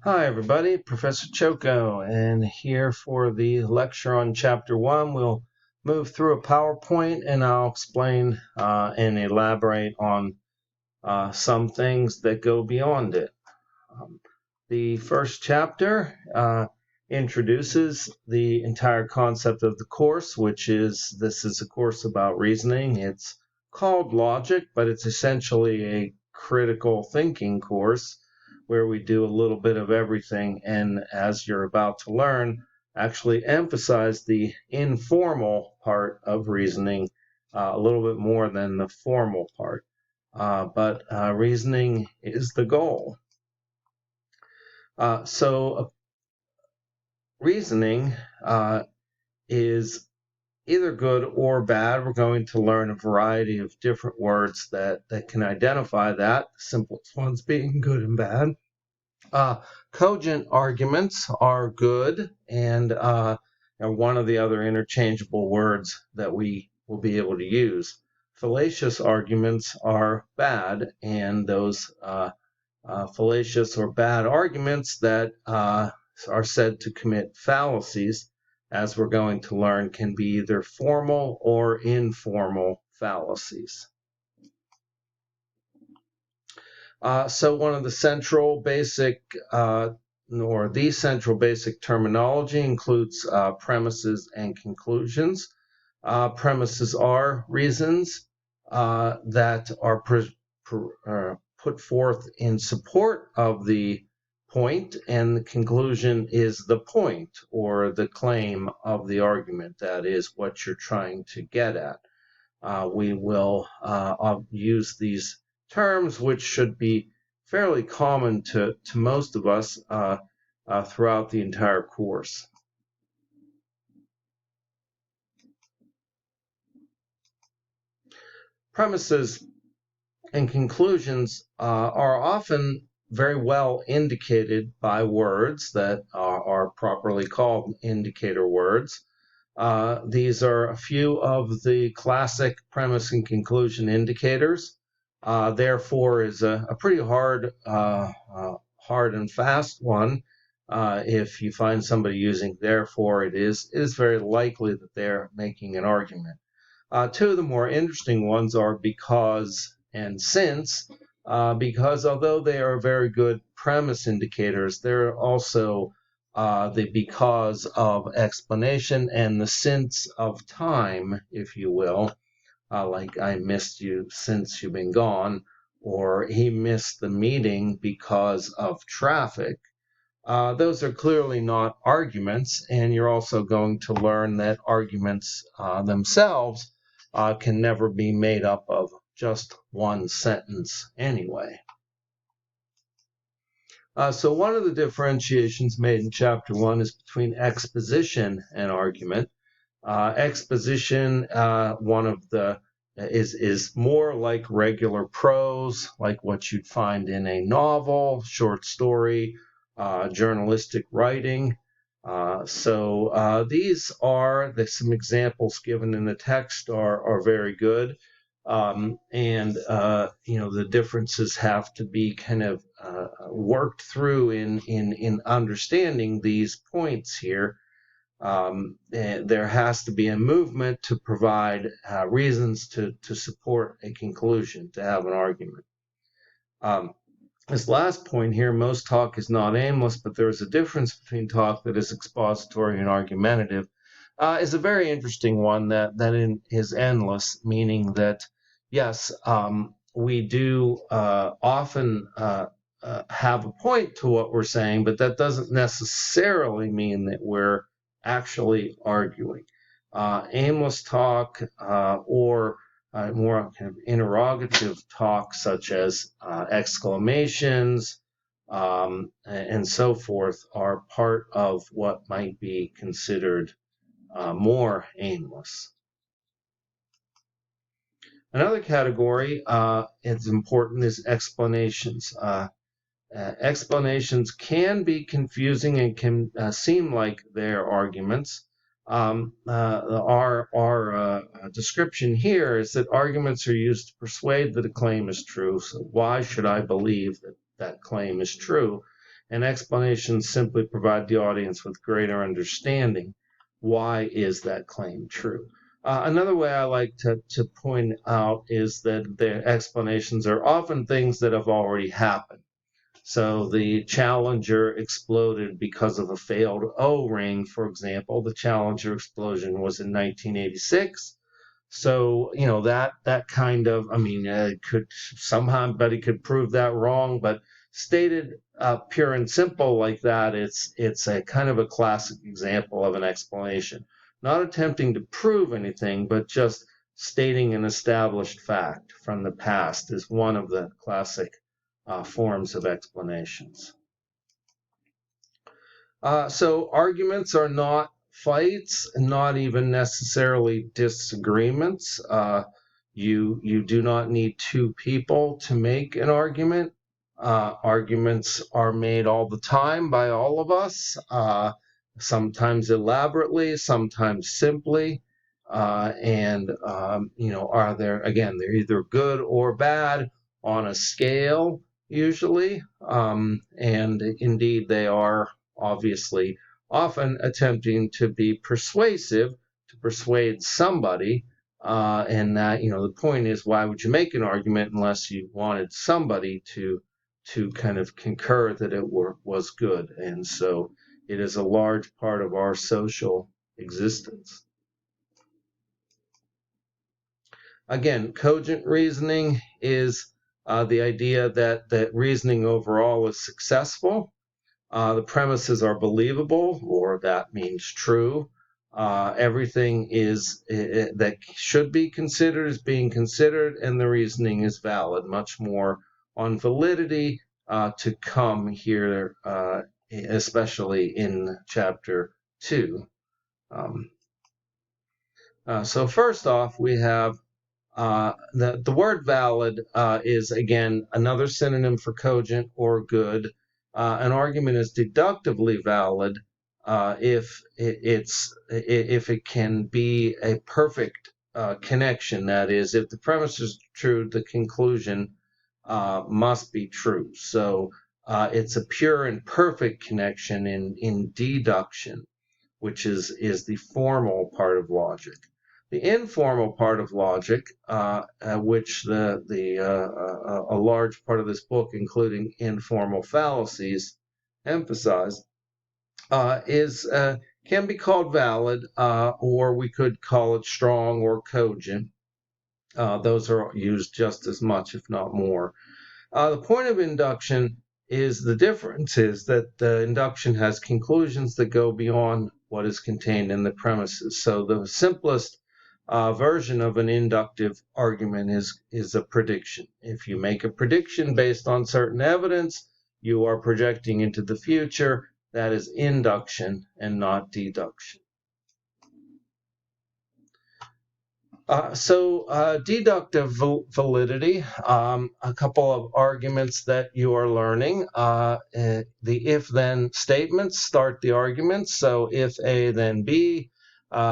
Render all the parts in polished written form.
Hi everybody, Professor Choco, and here for the lecture on Chapter 1. We'll move through a PowerPoint and I'll explain and elaborate on some things that go beyond it. The first chapter introduces the entire concept of the course, this is a course about reasoning. It's called Logic, but it's essentially a critical thinking course where we do a little bit of everything, and as you're about to learn, actually emphasize the informal part of reasoning a little bit more than the formal part. But reasoning is the goal. So reasoning is either good or bad. We're going to learn a variety of different words that can identify that, the simplest ones being good and bad. Cogent arguments are good, and one of the other interchangeable words that we will be able to use. Fallacious arguments are bad, and those fallacious or bad arguments that are said to commit fallacies, as we're going to learn, can be either formal or informal fallacies. So one of the central basic the central basic terminology includes premises and conclusions. Premises are reasons that are put forth in support of the point, and the conclusion is the point or the claim of the argument. That is what you're trying to get at. We will use these terms, which should be fairly common to most of us throughout the entire course. Premises and conclusions are often very well indicated by words that are properly called indicator words. These are a few of the classic premise and conclusion indicators. Therefore is a pretty hard and fast one. If you find somebody using therefore, it is very likely that they're making an argument. Two of the more interesting ones are because and since, because although they are very good premise indicators, they're also the because of explanation and the since of time, if you will, like I missed you since you've been gone, or he missed the meeting because of traffic. Those are clearly not arguments, and you're also going to learn that arguments themselves can never be made up of just one sentence anyway. So one of the differentiations made in Chapter 1 is between exposition and argument. Exposition, is more like regular prose, like what you'd find in a novel, short story, journalistic writing. These are some examples given in the text are very good. The differences have to be kind of worked through in understanding these points here. There has to be a movement to provide reasons to support a conclusion, to have an argument. This last point here, most talk is not aimless, but there is a difference between talk that is expository and argumentative, is a very interesting one that is endless, meaning that, yes, we do often have a point to what we're saying, but that doesn't necessarily mean that we're actually arguing. Aimless talk or more kind of interrogative talk, such as exclamations and so forth, are part of what might be considered more aimless. Another category is important is explanations. Explanations can be confusing and can seem like they're arguments. Our description here is that arguments are used to persuade that a claim is true. So why should I believe that claim is true? and explanations simply provide the audience with greater understanding. Why is that claim true? Another way I like to point out is that the explanations are often things that have already happened. So the Challenger exploded because of a failed O-ring, for example. The Challenger explosion was in 1986. So, that kind of, could somebody could prove that wrong, but stated pure and simple like that, it's a kind of a classic example of an explanation. Not attempting to prove anything, but just stating an established fact from the past is one of the classic forms of explanations. So arguments are not fights, not even necessarily disagreements. You do not need two people to make an argument. Arguments are made all the time by all of us, sometimes elaborately, sometimes simply. They're either good or bad on a scale, usually. And indeed, they are obviously often attempting to be persuasive, to persuade somebody. And that, the point is, why would you make an argument unless you wanted somebody to kind of concur that it was good? And so it is a large part of our social existence. Again, cogent reasoning is the idea that reasoning overall is successful. The premises are believable, or that means true. Everything that should be considered is being considered, and the reasoning is valid. Much more on validity to come here, especially in Chapter 2. So first off, we have the word valid is, again, another synonym for cogent or good. An argument is deductively valid if it can be a perfect connection. That is, if the premise is true, the conclusion must be true. So it's a pure and perfect connection in deduction, which is the formal part of logic. The informal part of logic, which a large part of this book, including informal fallacies, emphasize, can be called valid, or we could call it strong or cogent. Those are used just as much, if not more. The point of induction is the difference is that the induction has conclusions that go beyond what is contained in the premises. So the simplest version of an inductive argument is a prediction. If you make a prediction based on certain evidence, you are projecting into the future. That is induction and not deduction. Deductive validity, a couple of arguments that you are learning. The if-then statements start the arguments. So if A, then B.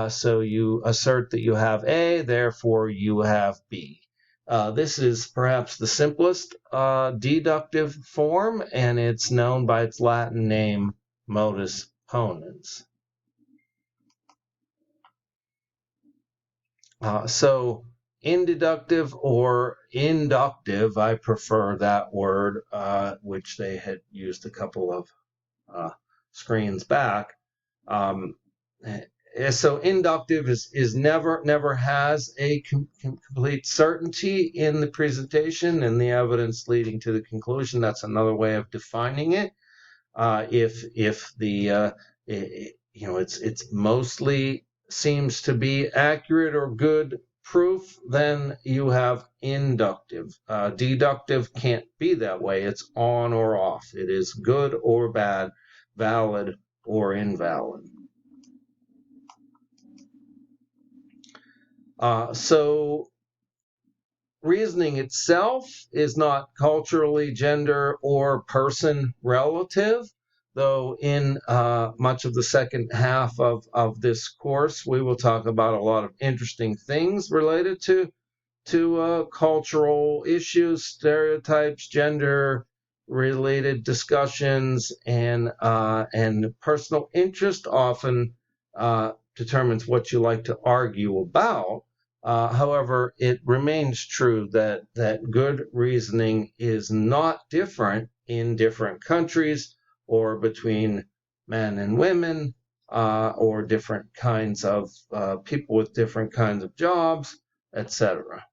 So you assert that you have A, therefore you have B. This is perhaps the simplest deductive form, and it's known by its Latin name, modus ponens. So inductive or inductive, I prefer that word, which they had used a couple of screens back. So inductive is never has a complete certainty in the presentation and the evidence leading to the conclusion. That's another way of defining it. If the it's mostly seems to be accurate or good proof, then you have inductive. Deductive can't be that way. It's on or off. It is good or bad, valid or invalid. So reasoning itself is not culturally, gender, or person relative, though in much of the second half of this course, we will talk about a lot of interesting things related to cultural issues, stereotypes, gender, related discussions, and personal interest often determines what you like to argue about. However, it remains true that good reasoning is not different in different countries or between men and women, or different kinds of people with different kinds of jobs, etc.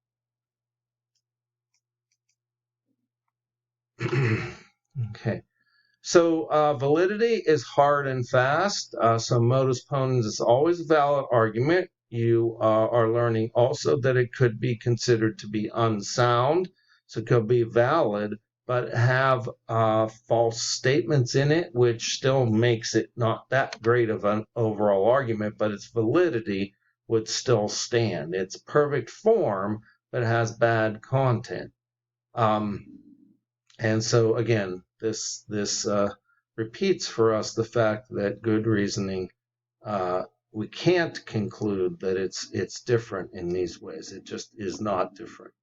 Okay. So validity is hard and fast. So modus ponens is always a valid argument. You are learning also that it could be considered to be unsound. So it could be valid, but have false statements in it, which still makes it not that great of an overall argument, but its validity would still stand. It's perfect form, but has bad content. And so again, this repeats for us the fact that good reasoning, we can't conclude that it's different in these ways. It just is not different.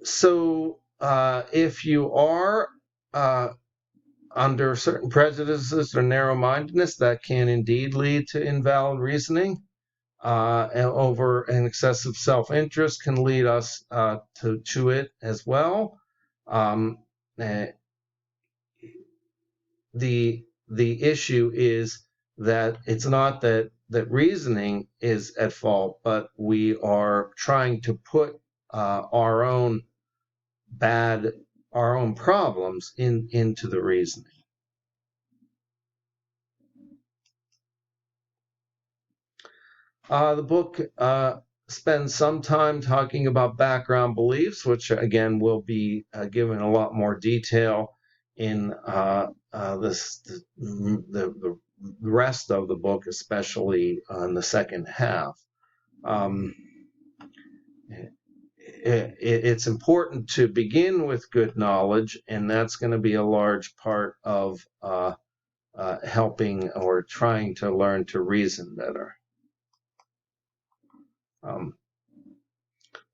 So if you are under certain prejudices or narrow-mindedness, that can indeed lead to invalid reasoning. Over an excessive self-interest can lead us to it as well. The issue is that it's not that reasoning is at fault, but we are trying to put our own problems into the reasoning. The book spends some time talking about background beliefs, which again will be given a lot more detail in the rest of the book, especially in the second half. It's important to begin with good knowledge, and that's going to be a large part of helping or trying to learn to reason better.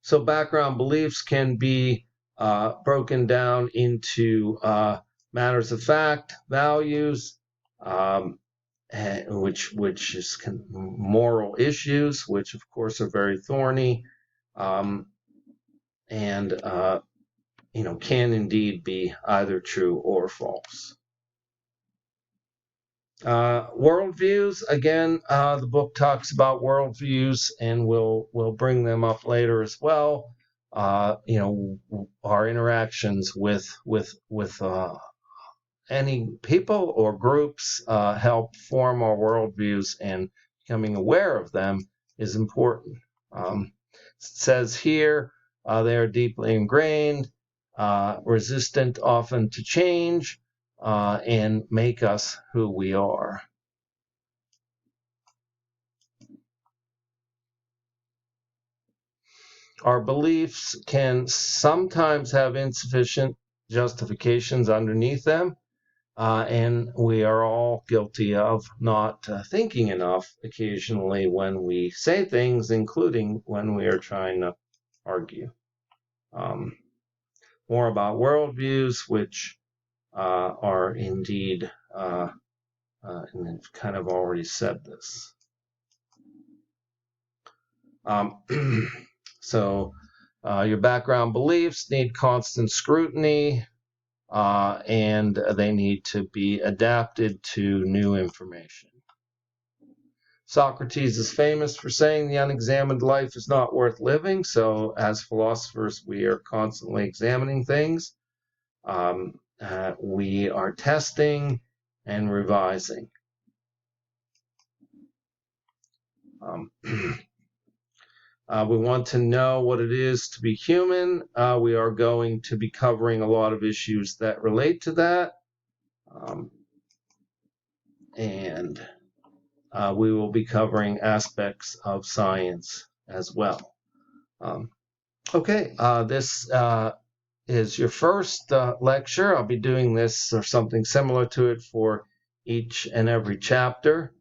So background beliefs can be broken down into matters of fact, values, which is moral issues, which of course are very thorny, and can indeed be either true or false. Worldviews, again, the book talks about worldviews, and we'll bring them up later as well. Our interactions with any people or groups help form our worldviews, and becoming aware of them is important. It says here they are deeply ingrained, resistant often to change, and make us who we are. Our beliefs can sometimes have insufficient justifications underneath them, and we are all guilty of not thinking enough occasionally when we say things, including when we are trying to argue. More about worldviews, which are indeed, and I've kind of already said this. So your background beliefs need constant scrutiny, and they need to be adapted to new information. Socrates is famous for saying the unexamined life is not worth living. So as philosophers, we are constantly examining things. We are testing and revising. We want to know what it is to be human. We are going to be covering a lot of issues that relate to that. And we will be covering aspects of science as well. Okay, this is your first lecture. I'll be doing this or something similar to it for each and every chapter.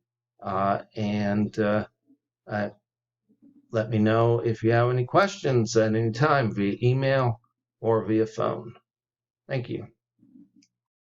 Let me know if you have any questions at any time via email or via phone. Thank you.